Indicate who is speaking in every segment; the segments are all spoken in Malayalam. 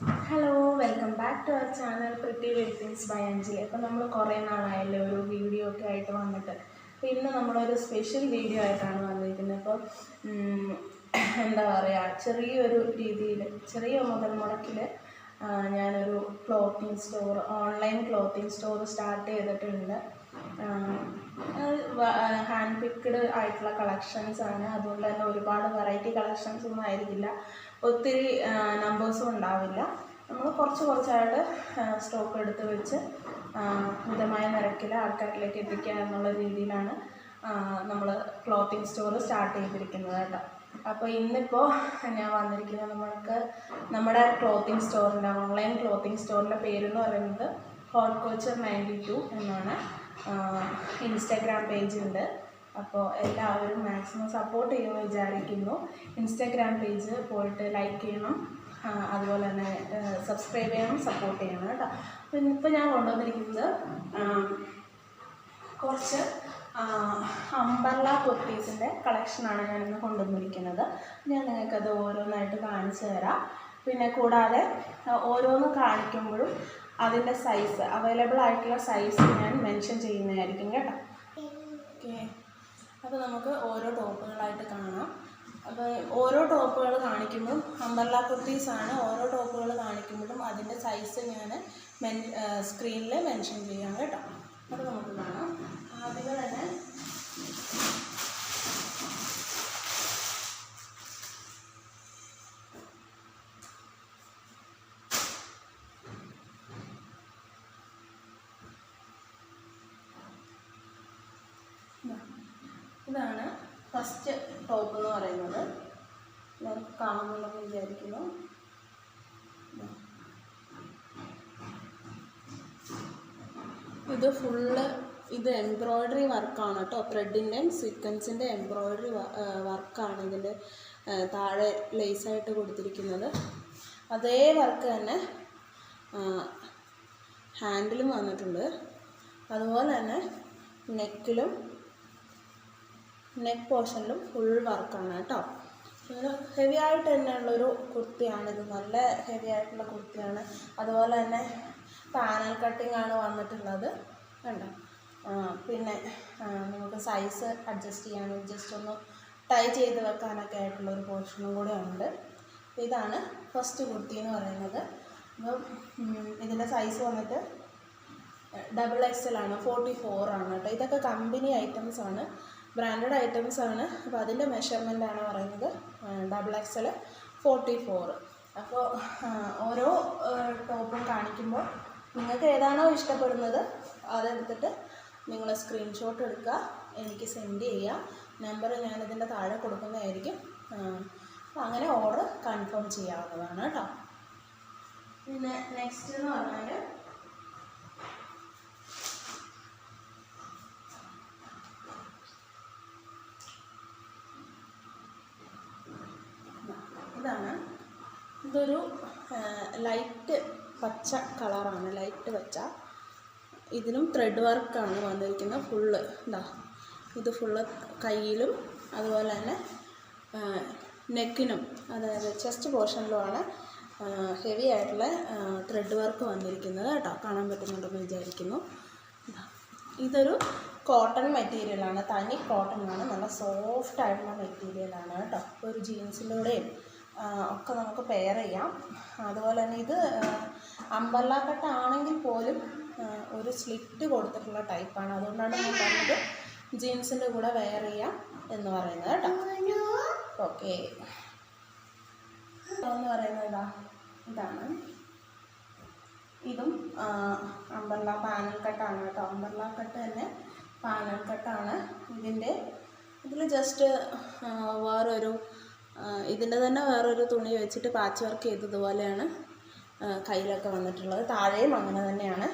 Speaker 1: Hello, welcome back to our channel pretty weddings by Anjali. അപ്പോൾ നമ്മൾ കുറേ നാളായല്ലോ ഒരു വീഡിയോ ഒക്കെ ആയിട്ട് വന്നിട്ട്. അപ്പോൾ ഇന്ന് നമ്മളൊരു സ്പെഷ്യൽ വീഡിയോ ആയിട്ടാണ് വന്നിരിക്കുന്നത്. അപ്പോൾ എന്താ പറയുക, ചെറിയൊരു രീതിയിൽ ചെറിയ മുതൽ മുടക്കിൽ ഞാനൊരു clothing store, online clothing store start ചെയ്തിട്ടുണ്ട്. ഹാൻഡ് പിക്ക്ഡ് ആയിട്ടുള്ള കളക്ഷൻസ് ആണ്. അതുകൊണ്ട് തന്നെ ഒരുപാട് വെറൈറ്റി കളക്ഷൻസ് ഒന്നും ആയിരിക്കില്ല, ഒത്തിരി നമ്പേഴ്സും ഉണ്ടാവില്ല. നമ്മൾ കുറച്ചായിട്ട് സ്റ്റോക്ക് എടുത്ത് വെച്ച് മിതമായ നിരക്കിൽ ആൾക്കാരിലേക്ക് എത്തിക്കുക എന്നുള്ള രീതിയിലാണ് നമ്മൾ ക്ലോത്തിങ് സ്റ്റോർ സ്റ്റാർട്ട് ചെയ്തിരിക്കുന്നത് കേട്ടോ. അപ്പോൾ ഇന്നിപ്പോൾ ഞാൻ വന്നിരിക്കുന്നത് നമ്മുടെ ക്ലോത്തിങ് സ്റ്റോറിൻ്റെ, ഓൺലൈൻ ക്ലോത്തിങ് സ്റ്റോറിൻ്റെ പേരെന്ന് പറയുന്നത് ഹോട്ട് കോച്ചർ 92 എന്നാണ്. ഇൻസ്റ്റാഗ്രാം പേജ് ഉണ്ട്. അപ്പോൾ എല്ലാവരും മാക്സിമം സപ്പോർട്ട് ചെയ്യുമെന്ന് വിചാരിക്കുന്നു. ഇൻസ്റ്റാഗ്രാം പേജ് പോയിട്ട് ലൈക്ക് ചെയ്യണം, അതുപോലെ തന്നെ സബ്സ്ക്രൈബ് ചെയ്യണം, സപ്പോർട്ട് ചെയ്യണം കേട്ടോ. അപ്പോൾ ഇന്നിപ്പോൾ ഞാൻ കൊണ്ടുവന്നിരിക്കുന്നത് കുറച്ച് അംബർല കുർത്തീസിൻ്റെ കളക്ഷനാണ് ഞാനിന്ന് കൊണ്ടുവന്നിരിക്കുന്നത്. ഞാൻ നിങ്ങൾക്കത് ഓരോന്നായിട്ട് കാണിച്ചു തരാം. പിന്നെ കൂടാതെ ഓരോന്ന് കാണിക്കുമ്പോഴും അതിൻ്റെ സൈസ്, അവൈലബിൾ ആയിട്ടുള്ള സൈസ് ഞാൻ മെൻഷൻ ചെയ്യുന്നതായിരിക്കും കേട്ടോ. ഓക്കെ, അപ്പോൾ നമുക്ക് ഓരോ ടോപ്പുകളായിട്ട് കാണാം. അപ്പോൾ ഓരോ ടോപ്പുകൾ കാണിക്കുമ്പോഴും അംബർല കുർത്തീസാണ്. ഓരോ ടോപ്പുകൾ കാണിക്കുമ്പോഴും അതിൻ്റെ സൈസ് ഞാൻ സ്ക്രീനിൽ മെൻഷൻ ചെയ്യാം കേട്ടോ. അപ്പോൾ നമുക്ക് കാണാം. ആദ്യം തന്നെ ഇതാണ് ഫസ്റ്റ് ടോപ്പ് എന്ന് പറയുന്നത്. എല്ലാവർക്കും കാണുന്നുണ്ടെന്ന് വിചാരിക്കുന്നു. ഇത് എംബ്രോയ്ഡറി വർക്കാണ് കേട്ടോ. ത്രെഡിൻ്റെയും സീക്വൻസിൻ്റെ എംബ്രോയ്ഡറി വർക്കാണ് ഇതിൻ്റെ താഴെ ലേസായിട്ട് കൊടുത്തിരിക്കുന്നത്. അതേ വർക്ക് തന്നെ ഹാൻഡിലും വന്നിട്ടുണ്ട്. അതുപോലെ തന്നെ നെക്ക് പോർഷനിലും ഫുൾ വർക്കാണ് കേട്ടോ. ഒരു ഹെവി ആയിട്ട് തന്നെയുള്ളൊരു കുർത്തിയാണിത്, നല്ല ഹെവി ആയിട്ടുള്ള കുർത്തിയാണ്. അതുപോലെ തന്നെ പാനൽ കട്ടിംഗ് ആണ് വന്നിട്ടുള്ളത് കണ്ടോ. പിന്നെ നമുക്ക് സൈസ് അഡ്ജസ്റ്റ് ചെയ്യാനും ജസ്റ്റ് ഒന്ന് ടൈ ചെയ്ത് വെക്കാനൊക്കെ ആയിട്ടുള്ളൊരു പോർഷനും കൂടെ ഉണ്ട്. ഇതാണ് ഫസ്റ്റ് കുർത്തി എന്ന് പറയുന്നത്. അപ്പം ഇതിൻ്റെ സൈസ് വന്നിട്ട് XXL ആണ്, 44 ആണ് കേട്ടോ. ഇതൊക്കെ കമ്പനി ഐറ്റംസ് ആണ്, ബ്രാൻഡഡ് ഐറ്റംസ് ആണ്. അപ്പോൾ അതിൻ്റെ മെഷർമെൻ്റ് ആണ് പറയുന്നത് XXL 44. അപ്പോൾ ഓരോ ടോപ്പും കാണിക്കുമ്പോൾ നിങ്ങൾക്ക് ഏതാണോ ഇഷ്ടപ്പെടുന്നത് അതെടുത്തിട്ട് നിങ്ങൾ സ്ക്രീൻഷോട്ട് എടുക്കുക, എനിക്ക് സെൻഡ് ചെയ്യുക. നമ്പർ ഞാനിതിൻ്റെ താഴെ കൊടുക്കുന്നതായിരിക്കും. അപ്പോൾ അങ്ങനെ ഓർഡർ കൺഫേം ചെയ്യാവുന്നതാണ് കേട്ടോ. പിന്നെ നെക്സ്റ്റ് എന്ന് പറഞ്ഞാൽ ഇതൊരു ലൈറ്റ് പച്ച കളറാണ്, ലൈറ്റ് പച്ച. ഇതിനും ത്രെഡ് വർക്കാണ് വന്നിരിക്കുന്നത് ഫുള്ള്. ഇത് ഫുള്ള് കയ്യിലും അതുപോലെ തന്നെ നെക്കിനും, അതായത് ചെസ്റ്റ് പോർഷനിലുമാണ് ഹെവി ആയിട്ടുള്ള ത്രെഡ് വർക്ക് വന്നിരിക്കുന്നത് കേട്ടോ. കാണാൻ പറ്റുന്നുണ്ടെന്ന് വിചാരിക്കുന്നു. ഇതൊരു കോട്ടൺ മെറ്റീരിയലാണ്, തനി കോട്ടൺ ആണ്, നല്ല സോഫ്റ്റ് ആയിട്ടുള്ള മെറ്റീരിയലാണ് കേട്ടോ. ഒരു ജീൻസിലൂടെയും ഒക്കെ നമുക്ക് പെയർ ചെയ്യാം. അതുപോലെ തന്നെ ഇത് അംബർല കട്ട് ആണെങ്കിൽ പോലും ഒരു സ്ലിറ്റ് കൊടുത്തിട്ടുള്ള ടൈപ്പാണ്. അതുകൊണ്ടാണ് ഞാൻ പറഞ്ഞത് ജീൻസിൻ്റെ കൂടെ വെയർ ചെയ്യാം എന്ന് പറയുന്നത് കേട്ടോ. ഓക്കെ, എന്ന് പറയുന്നത് ഇതാണ്. ഇതും അംബർല പാനൽ കട്ടാണ് കേട്ടോ. അംബർല കട്ട് തന്നെ പാനൽ കട്ടാണ്. ഇതിൽ ജസ്റ്റ് ഇതിൻ്റെ തന്നെ വേറൊരു തുണി വെച്ചിട്ട് പാച്ച് വർക്ക് ചെയ്തതുപോലെയാണ് കയ്യിലൊക്കെ വന്നിട്ടുള്ളത്. താഴെയും അങ്ങനെ തന്നെയാണ്.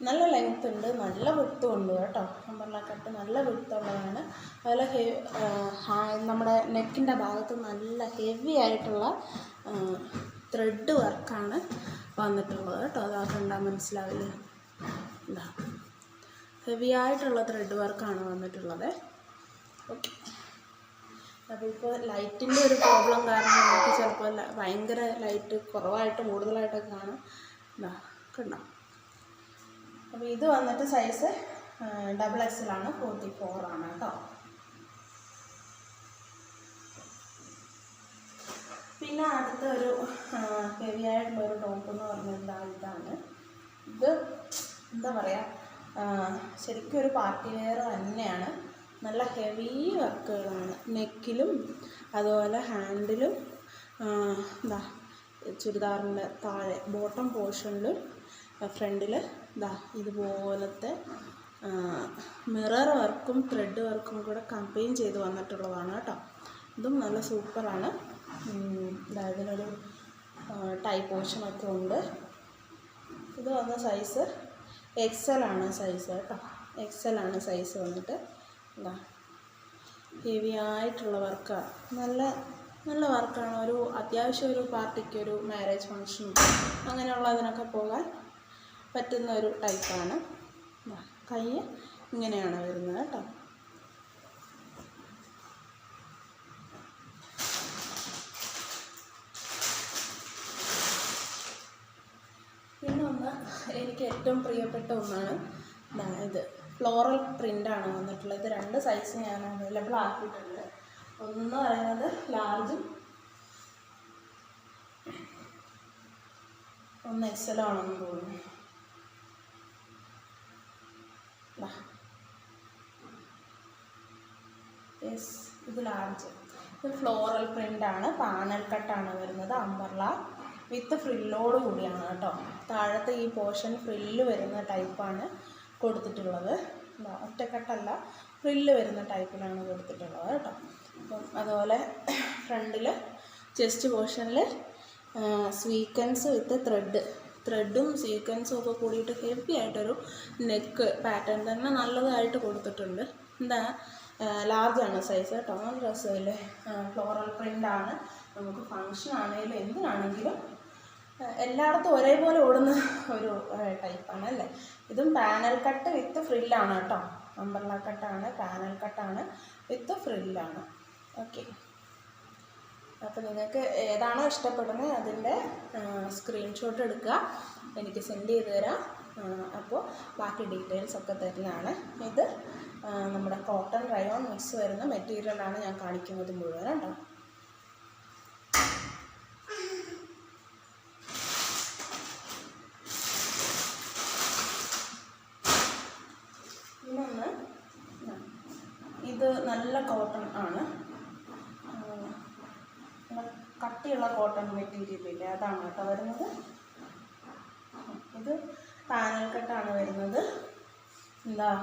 Speaker 1: നല്ല ലെങ്ത് ഉണ്ട്, നല്ല വിഡ്ത്തും ഉണ്ട് കേട്ടോ. അംബർല കട്ട് നല്ല വിഡ്ത്തുള്ളതാണ്. അതുപോലെ നമ്മുടെ നെക്കിൻ്റെ ഭാഗത്ത് നല്ല ഹെവി ആയിട്ടുള്ള ത്രെഡ് വർക്കാണ് വന്നിട്ടുള്ളത് കേട്ടോ. അതാകണ്ടാ മനസ്സിലാവില്ലേ, ഹെവി ആയിട്ടുള്ള ത്രെഡ് വർക്കാണ് വന്നിട്ടുള്ളത്. ഓക്കെ, അപ്പോൾ ഇപ്പോൾ ലൈറ്റിൻ്റെ ഒരു പ്രോബ്ലം കാരണം നമുക്ക് ചിലപ്പോൾ ഭയങ്കര ലൈറ്റ് കുറവായിട്ട് കൂടുതലായിട്ടൊക്കെ കാണാം. കണ്ടോ? അപ്പോൾ ഇത് വന്നിട്ട് സൈസ് XXL ആണ്, 44 ആണ് കേട്ടോ. പിന്നെ അടുത്തൊരു ഹെവി ആയിട്ടുള്ളൊരു ടോപ്പ് എന്ന് പറഞ്ഞാൽ ഇതാണ്. ഇത് എന്താ പറയുക, ശരിക്കും ഒരു പാർട്ടി വെയർ തന്നെയാണ്. നല്ല ഹെവി വർക്കുകളാണ് നെക്കിലും അതുപോലെ ഹാൻഡിലും. ചുരിദാറിൻ്റെ താഴെ ബോട്ടം പോർഷനിൽ ഫ്രണ്ടിൽ ഇതുപോലത്തെ മിറർ വർക്കും ത്രെഡ് വർക്കും കൂടെ കമ്പൈൻ ചെയ്ത് വന്നിട്ടുള്ളതാണ് കേട്ടോ. ഇതും നല്ല സൂപ്പറാണ്. ഇതിനൊരു ടൈ പോർഷനൊക്കെ ഉണ്ട്. ഇത് വന്ന സൈസ് XL ആണ് സൈസ് കേട്ടോ. XL ആണ് സൈസ് വന്നിട്ട്. ഹെവി ആയിട്ടുള്ള വർക്കാണ്, നല്ല വർക്കാണ്. ഒരു അത്യാവശ്യം ഒരു പാർട്ടിക്ക്, ഒരു മാരേജ് ഫങ്ഷനും അങ്ങനെയുള്ളതിനൊക്കെ പോകാൻ പറ്റുന്ന ഒരു ടൈപ്പാണ്. കൈ ഇങ്ങനെയാണ് വരുന്നത് കേട്ടോ. പിന്നെ ഒന്ന് എനിക്ക് ഏറ്റവും പ്രിയപ്പെട്ട ഒന്നാണ് ഇത്. ഫ്ലോറൽ പ്രിൻ്റാണ് വന്നിട്ടുള്ളത്. ഇത് 2 സൈസ് ഞാൻ അവൈലബിൾ ആക്കിയിട്ടുണ്ട്. ഒന്ന് പറയുന്നത് ലാർജും ഒന്ന് XL ആണെന്ന് തോന്നുന്നു. ഇത് ലാർജ്. ഇത് ഫ്ലോറൽ പ്രിൻ്റാണ്, പാനൽ കട്ടാണ് വരുന്നത്. അംബർല വിത്ത് ഫ്രില്ലോട് കൂടിയാണ് കേട്ടോ. താഴത്തെ ഈ പോർഷൻ ഫ്രില്ല് വരുന്ന ടൈപ്പാണ് കൊടുത്തിട്ടുള്ളത്. ഒറ്റക്കെട്ടല്ല, ഫ്രില്ല് വരുന്ന ടൈപ്പിലാണ് കൊടുത്തിട്ടുള്ളത് കേട്ടോ. അപ്പം അതുപോലെ ഫ്രണ്ടിൽ ചെസ്റ്റ് പോർഷനിൽ സ്വീക്വൻസ് വിത്ത് ത്രെഡും സ്വീക്വൻസും ഒക്കെ കൂടിയിട്ട് ഹെവി ആയിട്ടൊരു നെക്ക് പാറ്റേൺ തന്നെ നല്ലതായിട്ട് കൊടുത്തിട്ടുണ്ട്. ലാർജാണ് സൈസ് കേട്ടോ. നല്ല രസമില്ലേ? ഫ്ലോറൽ പ്രിൻ്റാണ്. നമുക്ക് ഫങ്ഷൻ ആണെങ്കിലും എന്തിനാണെങ്കിലും എല്ലായിടത്തും ഒരേപോലെ ഓടുന്ന ഒരു ടൈപ്പാണ് അല്ലേ. ഇതും പാനൽ കട്ട് വിത്ത് ഫ്രില്ലാണ് കേട്ടോ. അംബ്രല്ല കട്ടാണ്, പാനൽ കട്ടാണ്, വിത്ത് ഫ്രില്ലാണ്. ഓക്കെ. അപ്പോൾ നിങ്ങൾക്ക് ഏതാണോ ഇഷ്ടപ്പെടുന്നത് അതിൻ്റെ സ്ക്രീൻഷോട്ട് എടുക്കുക, എനിക്ക് സെൻഡ് ചെയ്ത് തരാം. അപ്പോൾ ബാക്കി ഡീറ്റെയിൽസ് ഒക്കെ തരുന്നതാണ്. ഇത് നമ്മുടെ കോട്ടൺ റയോൺ മിക്സ് വരുന്ന മെറ്റീരിയലാണ് ഞാൻ കാണിക്കുന്നത് മുഴുവൻ കേട്ടോ. ഇതൊന്ന് ഇത് നല്ല കോട്ടൺ ആണ്, കട്ടിയുള്ള കോട്ടൺ മെറ്റീരിയലില്ലേ അതാണ് കേട്ടോ വരുന്നത്. ഇത് പാനൽ കട്ടാണ് വരുന്നത്.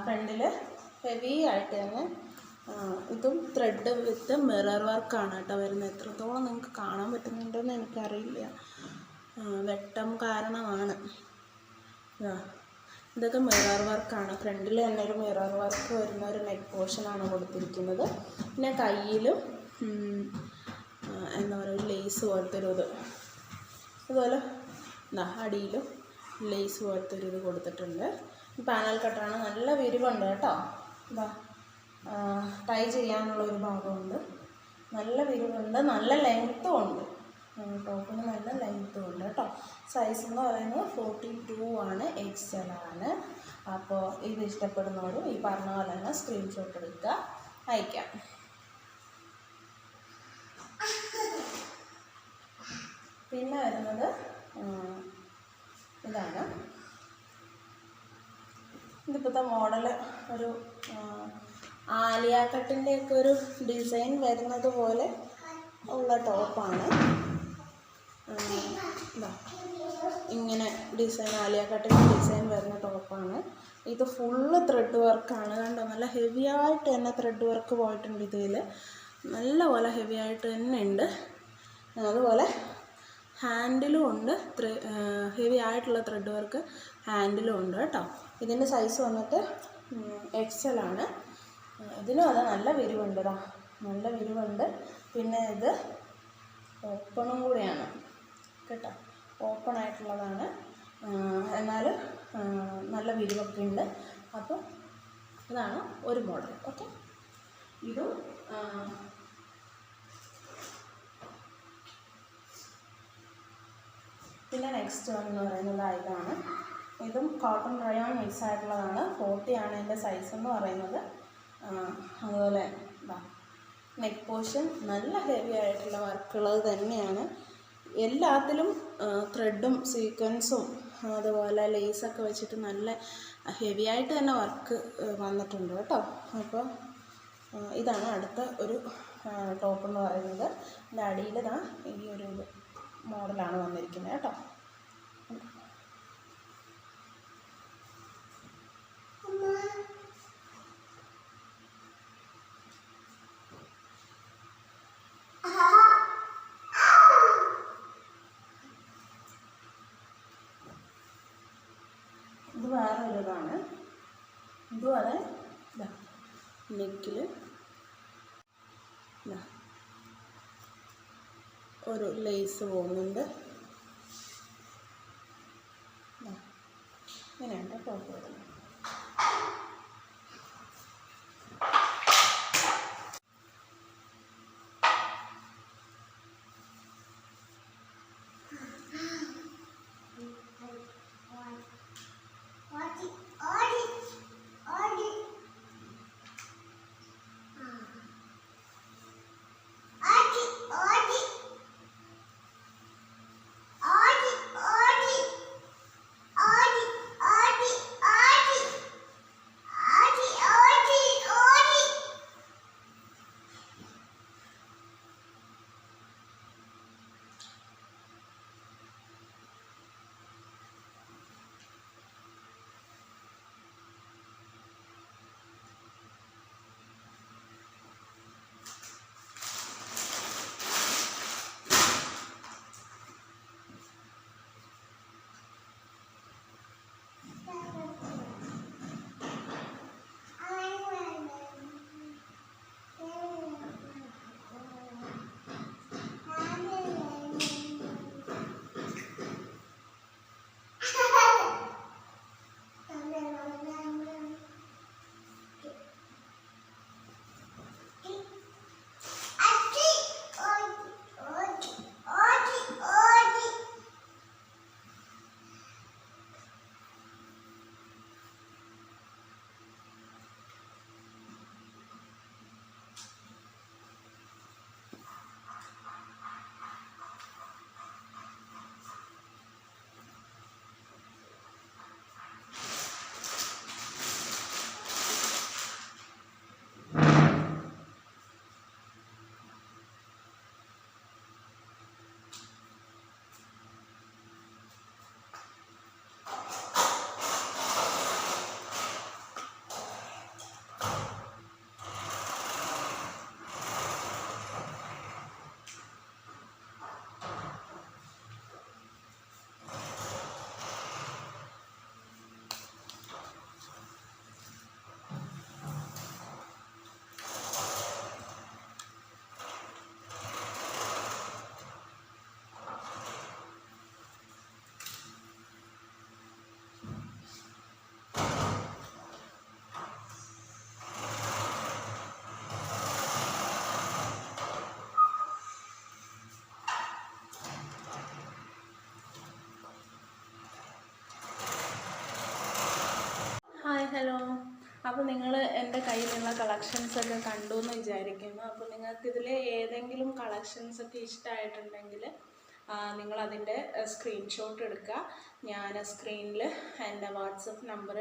Speaker 1: ഫ്രണ്ടിൽ ഹെവി ആയിട്ട് തന്നെ ഇതും ത്രെഡ് വിത്ത് മിറർ വർക്കാണ് കേട്ടോ വരുന്നത്. എത്രത്തോളം നിങ്ങൾക്ക് കാണാൻ പറ്റുന്നുണ്ടെന്ന് എനിക്കറിയില്ല, വെട്ടം കാരണമാണ്. ഇതൊക്കെ മിറർ വർക്കാണ്. ഫ്രണ്ടിൽ തന്നെ ഒരു മിറർ വർക്ക് വരുന്ന ഒരു നെക്ക് പോർഷനാണ് കൊടുത്തിരിക്കുന്നത്. പിന്നെ കയ്യിലും എന്താ പറയുക, ലേസ് പോലത്തെ ഒരു ഇത്, അതുപോലെ അടിയിലും ലേസ് പോലത്തെ ഒരു ഇത് കൊടുത്തിട്ടുണ്ട്. പാനൽ കട്ടാണ്, നല്ല വിരിവുണ്ട് കേട്ടോ. ടൈ ചെയ്യാനുള്ള ഒരു ഭാഗമുണ്ട്, നല്ല വിരിവുണ്ട്, നല്ല ലെങ്ത്തും ഉണ്ട്. ടോപ്പിന് നല്ല ലെങ്ത്തും ഉണ്ട് കേട്ടോ. സൈസ് എന്ന് പറയുന്നത് 42 ആണ്, XL ആണ്. അപ്പോൾ ഇത് ഇഷ്ടപ്പെടുന്നവരും ഈ പറഞ്ഞ പോലെ തന്നെ സ്ക്രീൻഷോട്ട് എടുക്കുക, അയക്കാം. പിന്നെ വരുന്നത് ഇതാണ്. ഇതിപ്പോഴത്തെ മോഡൽ ഒരു ആലിയ കട്ടിൻ്റെയൊക്കെ ഒരു ഡിസൈൻ വരുന്നത് പോലെ ഉള്ള ടോപ്പാണ്. ഇങ്ങനെ ഡിസൈൻ, ആലിയ കട്ടിൻ്റെ ഡിസൈൻ വരുന്ന ടോപ്പാണ്. ഇത് ഫുള്ള് ത്രെഡ് വർക്കാണ്. കണ്ടോ, നല്ല ഹെവി ആയിട്ട് തന്നെ ത്രെഡ് വർക്ക് പോയിട്ടുണ്ട്. ഇതിൽ നല്ല പോലെ ഹെവി ആയിട്ട് തന്നെ ഉണ്ട്. അതുപോലെ ഹാൻഡിലും ഉണ്ട്, ഹെവി ആയിട്ടുള്ള ത്രെഡ് വർക്ക് ഹാൻഡിലും ഉണ്ട് കേട്ടോ. ഇതിൻ്റെ സൈസ് വന്നിട്ട് XL ആണ്. ഇതിനും അത് നല്ല വിരിവുണ്ട്, നല്ല വിരിവുണ്ട്. പിന്നെ ഇത് ഓപ്പണും കൂടെയാണ് കേട്ടോ, ഓപ്പൺ ആയിട്ടുള്ളതാണ്. എന്നാൽ നല്ല വിരിവൊക്കെ ഉണ്ട്. അപ്പോൾ ഇതാണ് ഒരു മോഡൽ. ഓക്കെ, ഇതും പിന്നെ നെക്സ്റ്റ് വൺ എന്ന് പറയുന്നത് ഇതാണ്. ഇതും കോട്ടൺ റയോൺ മിക്സ് ആയിട്ടുള്ളതാണ്. 40 ആണ് എൻ്റെ സൈസ് എന്ന് പറയുന്നത്. അതുപോലെ നെക്ക് പോർഷൻ നല്ല ഹെവി ആയിട്ടുള്ള വർക്കുള്ളത് തന്നെയാണ്. എല്ലാത്തിലും ത്രെഡും സീക്വൻസും അതുപോലെ ലേസൊക്കെ വെച്ചിട്ട് നല്ല ഹെവി ആയിട്ട് തന്നെ വർക്ക് വന്നിട്ടുണ്ട് കേട്ടോ. അപ്പോൾ ഇതാണ് അടുത്ത ഒരു ടോപ്പ് എന്ന് പറയുന്നത്. ഇതിൻ്റെ അടിയിൽ ഈ ഒരു മോഡലാണ് വന്നിരിക്കുന്നത് കേട്ടോ. ഇത് വേറൊരു ഇതാണ്. ഇതും അതെ നെക്കിൽ ഒരു ലേസ് പോകുന്നുണ്ട്. ഇങ്ങനെയാണ് ടോപ്പ് വരുന്നത്. ഹലോ. അപ്പോൾ നിങ്ങൾ എൻ്റെ കയ്യിലുള്ള കളക്ഷൻസൊക്കെ കണ്ടു എന്ന് വിചാരിക്കുന്നു. അപ്പോൾ നിങ്ങൾക്കിതിൽ ഏതെങ്കിലും കളക്ഷൻസൊക്കെ ഇഷ്ടമായിട്ടുണ്ടെങ്കിൽ നിങ്ങളതിൻ്റെ സ്ക്രീൻഷോട്ട് എടുക്കുക. ഞാൻ സ്ക്രീനിൽ എൻ്റെ വാട്സപ്പ് നമ്പർ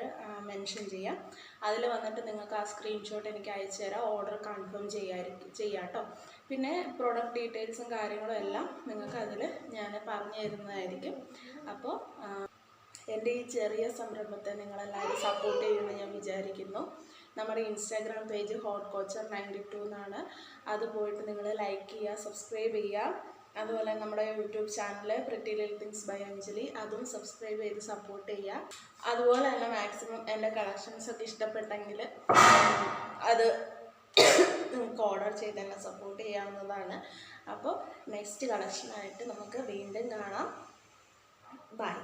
Speaker 1: മെൻഷൻ ചെയ്യാം. അതിൽ വന്നിട്ട് നിങ്ങൾക്ക് ആ സ്ക്രീൻഷോട്ട് എനിക്ക് അയച്ചു തരാം. ഓർഡർ കൺഫേം ചെയ്യാം കേട്ടോ. പിന്നെ പ്രോഡക്റ്റ് ഡീറ്റെയിൽസും കാര്യങ്ങളും എല്ലാം നിങ്ങൾക്ക് അതിൽ ഞാൻ പറഞ്ഞു തരുന്നതായിരിക്കും. അപ്പോൾ എൻ്റെ ഈ ചെറിയ സംരംഭത്തെ നിങ്ങളെല്ലാവരും സപ്പോർട്ട് ചെയ്യുമെന്ന് ഞാൻ വിചാരിക്കുന്നു. നമ്മുടെ ഇൻസ്റ്റാഗ്രാം പേജ് ഹോട്ട് കോച്ചർ 92 എന്നാണ്. അത് പോയിട്ട് നിങ്ങൾ ലൈക്ക് ചെയ്യുക, സബ്സ്ക്രൈബ് ചെയ്യുക. അതുപോലെ നമ്മുടെ YouTube channel pretty little things by Anjali, അതും സബ്സ്ക്രൈബ് ചെയ്ത് സപ്പോർട്ട് ചെയ്യുക. അതുപോലെ തന്നെ മാക്സിമം എൻ്റെ കളക്ഷൻസൊക്കെ ഇഷ്ടപ്പെട്ടെങ്കിൽ അത് നിങ്ങൾക്ക് ഓർഡർ ചെയ്ത് തന്നെ സപ്പോർട്ട് ചെയ്യാവുന്നതാണ്. അപ്പോൾ നെക്സ്റ്റ് കളക്ഷനായിട്ട് നമുക്ക് വീണ്ടും കാണാം. ബൈ.